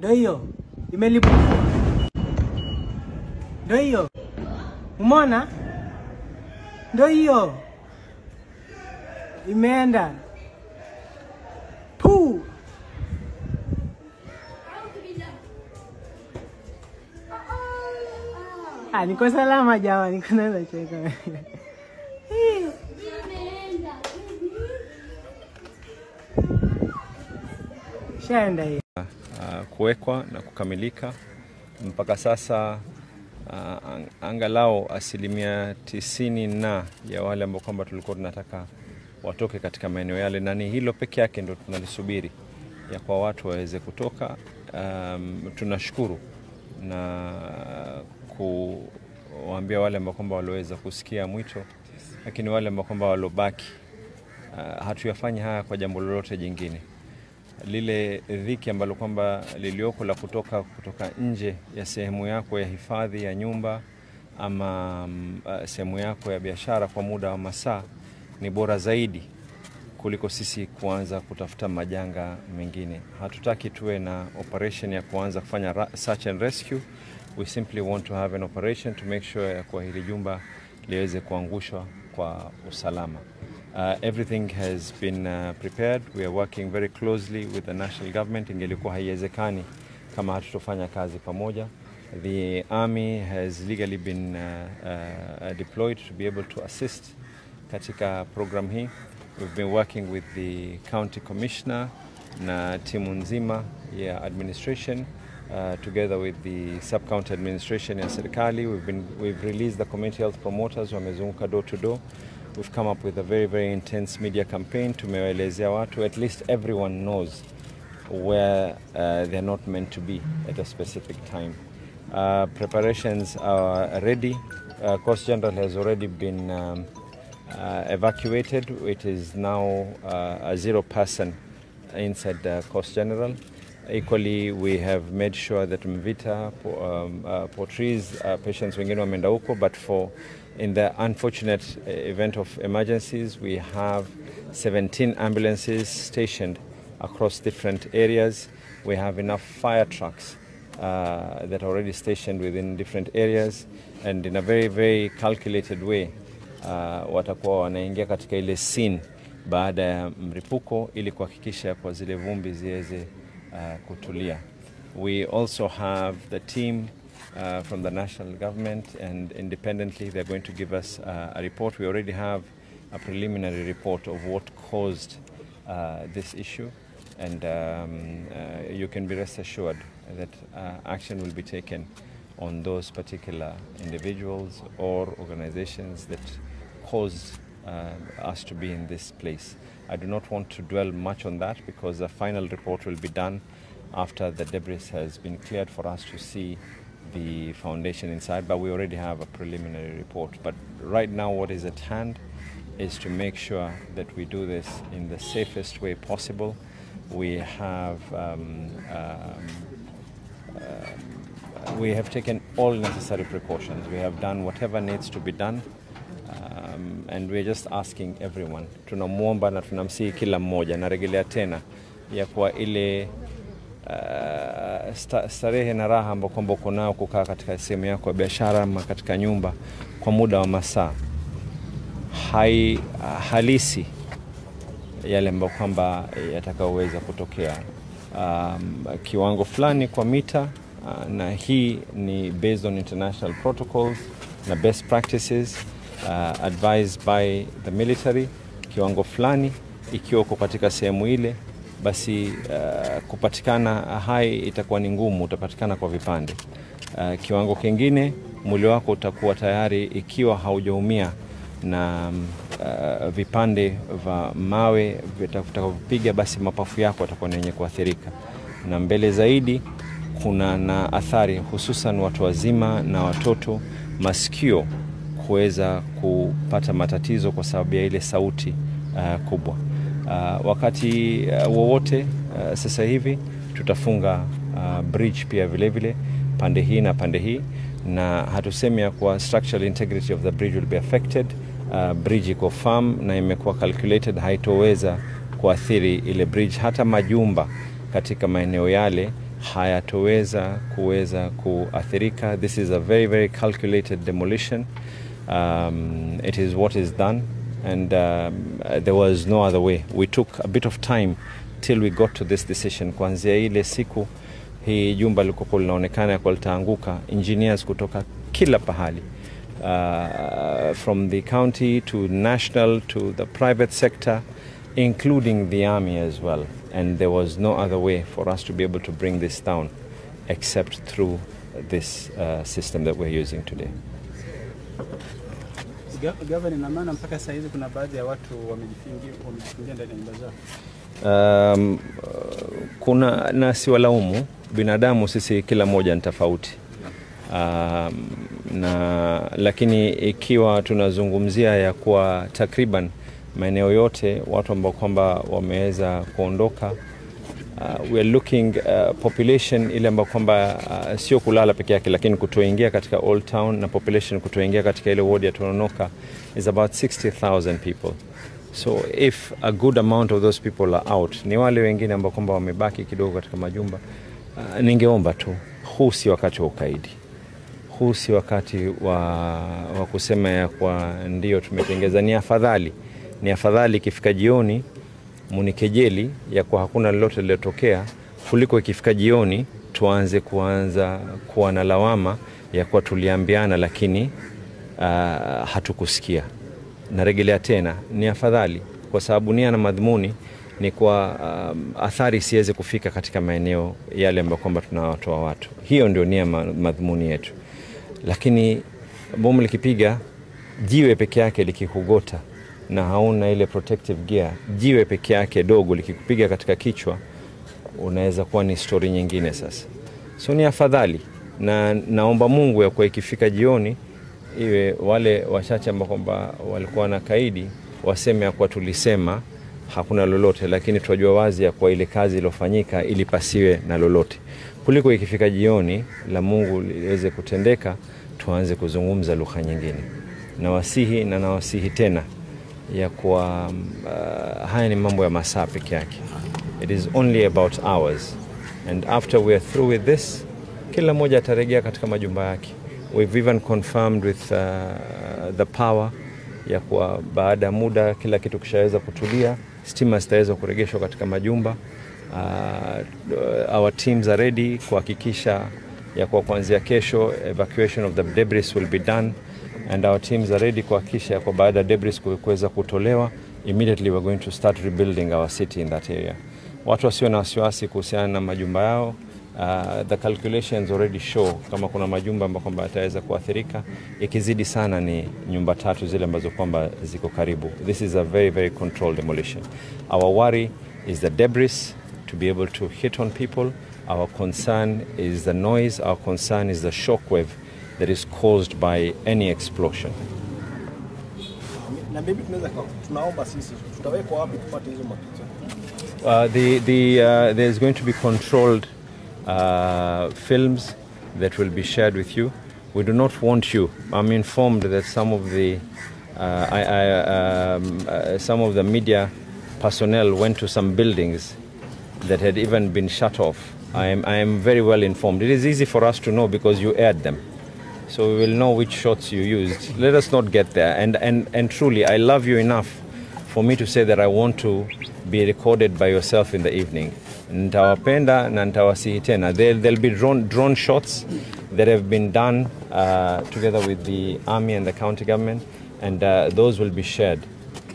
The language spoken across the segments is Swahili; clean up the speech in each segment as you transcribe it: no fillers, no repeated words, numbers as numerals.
Ndio hiyo. Imelipuka. Ndio hiyo. Umeona? Ndio hiyo. Imeenda. Puu. Niko salama jamani, niko naweza cheka. Shaenda hii. Kuwekwa na kukamilika mpaka sasa. Angalau 90% na ya wale ambao kwamba tulikuwa tunataka watoke katika maeneo yale, na ni hilo peke yake ndio tunalisubiri ya kwa watu waweze kutoka. Tunashukuru na kuwaambia wale ambao kwamba waliweza kusikia mwito, lakini wale ambao kwamba walobaki, hatuyafanya haya kwa jambo lolote jingine. Lile dhiki ambalo kwamba lilioko la kutoka nje ya sehemu yako ya hifadhi ya nyumba ama sehemu yako ya biashara kwa muda wa masaa ni bora zaidi kuliko sisi kuanza kutafuta majanga mengine. Hatutaki tuwe na operation ya kuanza kufanya search and rescue. We simply want to have an operation to make sure ya kwa hili jumba liweze kuangushwa kwa usalama. Everything has been prepared. We are working very closely with the national government. Ingelikuwa haiwezekani kama hatutofanya kazi pamoja. The army has legally been deployed to be able to assist katika program hii. We've been working with the county commissioner na timu nzima ya administration together with the sub-county administration ya serikali. We've released the community health promoters wamezunguka door to door. We've come up with a very, very intense media campaign. Tumewaelezea watu, at least everyone knows where they're not meant to be at a specific time. Preparations are ready. Coast General has already been evacuated. It is now a 0 person inside Coast General. Equally, we have made sure that Mvita, Portrees, patients wengine wameenda huko, but in the unfortunate event of emergencies, we have 17 ambulances stationed across different areas. We have enough fire trucks that are already stationed within different areas, and in a very, very calculated way, watakuwa wanaingia katika ile scene baada ya mripuko ili kuhakikisha kwa zile vumbi ziweze kutulia. We also have the team from the national government, and independently they're going to give us a report. We already have a preliminary report of what caused this issue, and you can be rest assured that action will be taken on those particular individuals or organizations that caused us to be in this place. I do not want to dwell much on that because the final report will be done after the debris has been cleared for us to see the foundation inside, but we already have a preliminary report. But right now what is at hand is to make sure that we do this in the safest way possible. We have taken all necessary precautions. We have done whatever needs to be done, and we're just asking everyone. Tunamuomba na tunamsihi kila mmoja na rejelea tena ya kwa ile starehe na raha ambayo kwamba uko nao kukaa katika sehemu yako ya biashara ama katika nyumba kwa muda wa masaa halisi yale ambayo kwamba yatakayoweza kutokea. Kiwango fulani kwa mita, na hii ni based on international protocols na best practices advised by the military. Kiwango fulani ikiwa uko katika sehemu ile, basi kupatikana hai itakuwa ni ngumu, utapatikana kwa vipande. Kiwango kingine mwili wako utakuwa tayari ikiwa haujaumia na vipande vya mawe vitakavyopiga, basi mapafu yako yatakuwa yenye kuathirika. Na mbele zaidi kuna na athari hususan watu wazima na watoto, masikio kuweza kupata matatizo kwa sababu ya ile sauti kubwa. Wakati wowote sasa hivi tutafunga bridge pia vile vile pande hii na pande hii, na hatusemi ya kwa structural integrity of the bridge will be affected. Bridge iko firm na imekuwa calculated, haitoweza kuathiri ile bridge. Hata majumba katika maeneo yale hayatoweza kuathirika. This is a very, very calculated demolition. It is what is done, and there was no other way. We took a bit of time till we got to this decision. Kuanzia ile siku hii jumba lilikopo linaonekana kwa litaanguka, engineers kutoka kila pahali, from the county to national to the private sector, including the army as well. And there was no other way for us to be able to bring this down except through this system that we're using today. Governor, na maana mpaka sasa hivi kuna baadhi ya watu wamejifungia ndani ya nyumba zao. Kuna na si walaumu, binadamu sisi kila moja ni tofauti. Lakini ikiwa tunazungumzia ya kwa takriban maeneo yote watu ambao kwamba wameweza kuondoka, we are looking population ile ambao kwamba sio kulala peke yake, lakini kutoingia katika Old Town, na population kutoingia katika ile ward ya Tononoka is about 60,000 people. So if a good amount of those people are out, ni wale wengine ambao kwamba wamebaki kidogo katika majumba, ningeomba tu, huu si wakati wa ukaidi. Huu si wakati wa kusema ya kwa ndio tumetengeza. Ni afadhali ikifika jioni munikejeli ya kwa hakuna lolote lilotokea, kuliko ikifika jioni tuanze kuwa na lawama ya kwa tuliambiana lakini hatukusikia. Narejelea tena, ni afadhali, kwa sababu nia na madhumuni ni kwa athari siweze kufika katika maeneo yale ambayo kwamba tunawatoa watu. Hiyo ndio nia madhumuni yetu. Lakini bomu likipiga, jiwe peke yake likikugota na hauna ile protective gear, jiwe peke yake dogo likikupiga katika kichwa, unaweza kuwa ni story nyingine sasa. So ni afadhali, na naomba Mungu ya kwa ikifika jioni iwe wale wachache ambao kwamba walikuwa na kaidi waseme ya kwa tulisema hakuna lolote, lakini tunajua wazi ya kwa ile kazi iliyofanyika ili pasiwe na lolote, kuliko ikifika jioni la Mungu liweze kutendeka tuanze kuzungumza lugha nyingine. Nawasihi tena ya kwa haya ni mambo ya masaa peke yake. It is only about hours, and after we are through with this, kila moja atarejea katika majumba yake. We've even confirmed with the power ya kwa baada ya muda kila kitu kishaweza kutulia, stima zitaweza kurejeshwa katika majumba. Our teams are ready kuhakikisha ya kwa kuanzia kesho evacuation of the debris will be done, and our teams are ready kuhakikisha kwa baada ya debris kuweza kutolewa, immediately we're going to start rebuilding our city in that area. Watu wasio na wasiwasi kuhusiana na majumba yao. The calculations already show kama kuna majumba ambayo kwamba yataweza kuathirika, ikizidi sana ni nyumba 3 zile ambazo kwamba ziko karibu. This is a very, very controlled demolition. Our worry is the debris to be able to hit on people. Our concern is the noise. Our concern is the shockwave that is caused by any explosion. Na bibi tunaomba sisi tutawekwa wapi kupata hizo mapicha? There's going to be controlled films that will be shared with you. We do not want you. I'm informed that some of the media personnel went to some buildings that had even been shut off. I am very well informed. It is easy for us to know because you aired them. So we will know which shots you used. Let us not get there. And truly, I love you enough for me to say that I want to be recorded by yourself in the evening. Nitawapenda na nitawasihi tena. There'll be drone shots that have been done together with the army and the county government, and those will be shared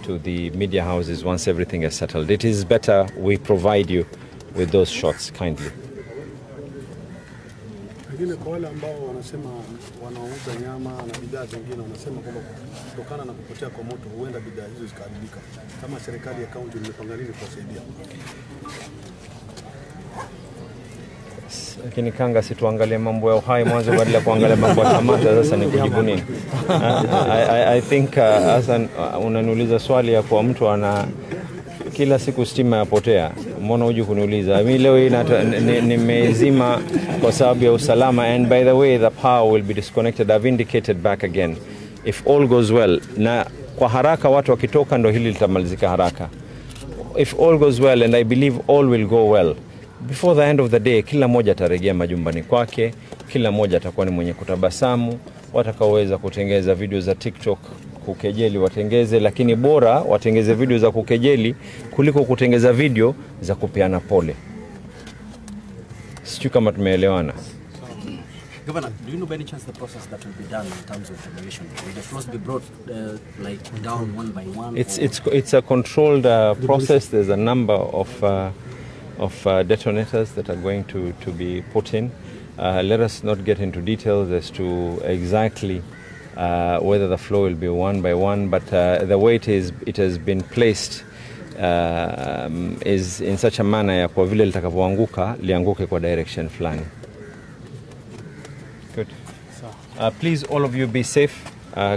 to the media houses once everything is settled. It is better we provide you with those shots kindly. Wengine kwa wale ambao wanasema wanauza nyama na bidhaa zingine wanasema kwamba kutokana na kupotea kwa moto huenda bidhaa hizo zikaharibika. Kama serikali ya kaunti imepanga nini kuwasaidia? Lakini Kanga, situangalie mambo ya uhai mwanzo badala kuangalia mambo ya tamata. Sasa ni kujibu nini? I think Hassan, unaniuliza swali ya kwa mtu ana kila siku stima yapotea. Mbona huju kuniuliza? Mimi leo hii nimezima kwa sababu ya usalama, and by the way the power will be disconnected. I've indicated back again. If all goes well, na kwa haraka watu wakitoka ndo hili litamalizika haraka. If all goes well, and I believe all will go well, before the end of the day kila mmoja atarejea majumbani kwake, kila mmoja atakuwa ni mwenye kutabasamu. Watakaoweza kutengeza video za TikTok kukejeli watengeze, lakini bora watengeze video za kukejeli kuliko kutengeza video za kupeana pole. Sijui kama tumeelewana. Governor, do you know by any chance the process that will be done in terms of demolition? Will the floors be brought like down one by one? It's a controlled process. There's a number of detonators that are going to be put in. Let us not get into details as to exactly whether the floor will be one by one, but the way it has been placed is in such a manner ya kwa vile litakavyoanguka lianguke kwa direction fulani. Good. Please all of you be safe.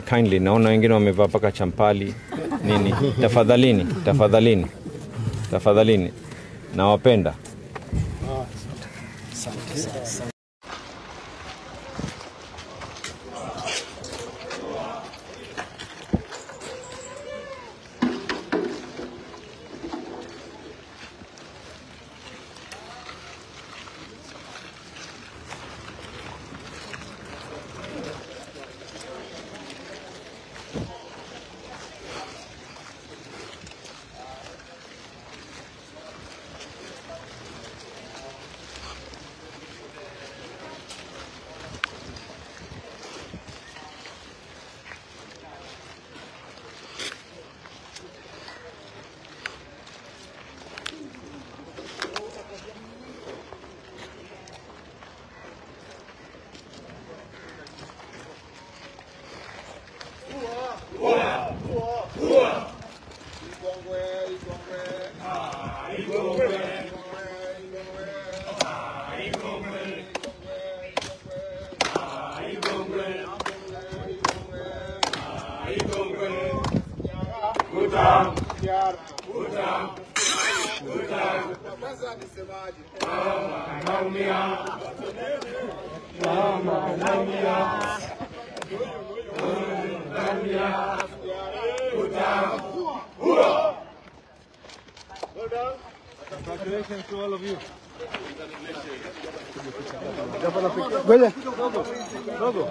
Kindly, naona wengine wamevaa paka champali nini. Tafadhalini. Nawapenda. Congratulations to all of you. Go.